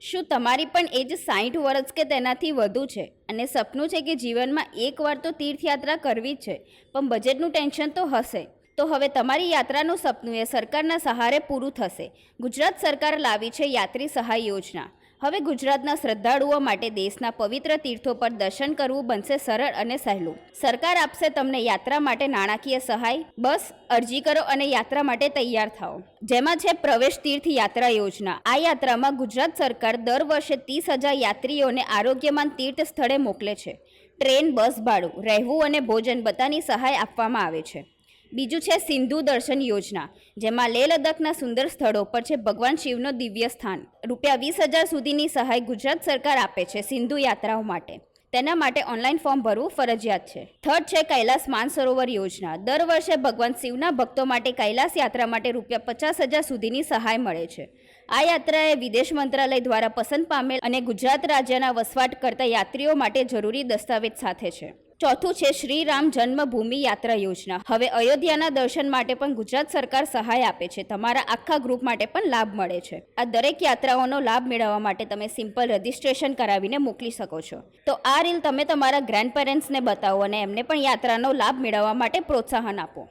શું તમારી પણ એજ 60 વર્ષ કે તેનાથી વધુ છે અને સપનું છે કે જીવનમાં એકવાર તો તીર્થયાત્રા કરવી જ છે, પણ બજેટનું ટેન્શન તો હશે? તો હવે તમારી યાત્રાનું સપનું એ સરકારના સહારે પૂરું થશે. ગુજરાત સરકાર લાવી છે યાત્રી સહાય યોજના. હવે ગુજરાતના શ્રદ્ધાળુઓ માટે દેશના પવિત્ર તીર્થો પર દર્શન કરવું બનશે સરળ અને સહેલું. સરકાર આપશે તમને યાત્રા માટે નાણાકીય સહાય. બસ અરજી કરો અને યાત્રા માટે તૈયાર થાઓ. જેમાં છે પ્રવેશ તીર્થ યાત્રા યોજના. આ યાત્રામાં ગુજરાત સરકાર દર વર્ષે 30,000 યાત્રીઓને આરોગ્યમાન તીર્થ સ્થળે મોકલે છે. ટ્રેન, બસ ભાડું, રહેવું અને ભોજન બધાની સહાય આપવામાં આવે છે. બીજું છે સિંધુ દર્શન યોજના, જેમાં લેહ લદ્દાખના સુંદર સ્થળો પર છે ભગવાન શિવનો દિવ્ય સ્થાન. ₹20,000 સુધીની સહાય ગુજરાત સરકાર આપે છે સિંધુ યાત્રાઓ માટે. તેના માટે ઓનલાઈન ફોર્મ ભરવું ફરજિયાત છે. થર્ડ છે કૈલાસ માનસરોવર યોજના. દર વર્ષે ભગવાન શિવના ભક્તો માટે કૈલાસ યાત્રા માટે ₹50,000 સુધીની સહાય મળે છે. આ યાત્રા એ વિદેશ મંત્રાલય દ્વારા પસંદ પામેલ અને ગુજરાત રાજ્યના વસવાટ કરતા યાત્રીઓ માટે જરૂરી દસ્તાવેજ સાથે છે. ચોથું છે શ્રી રામ જન્મભૂમિ યાત્રા યોજના. હવે અયોધ્યાના દર્શન માટે પણ ગુજરાત સરકાર સહાય આપે છે. તમારા આખા ગ્રુપ માટે પણ લાભ મળે છે. આ દરેક યાત્રાઓનો લાભ મેળવવા માટે તમે સિમ્પલ રજિસ્ટ્રેશન કરાવીને મોકલી શકો છો. તો આ રીલ તમે તમારા ગ્રેન્ડ પેરેન્ટ્સને બતાવો અને એમને પણ યાત્રાનો લાભ મેળવવા માટે પ્રોત્સાહન આપો.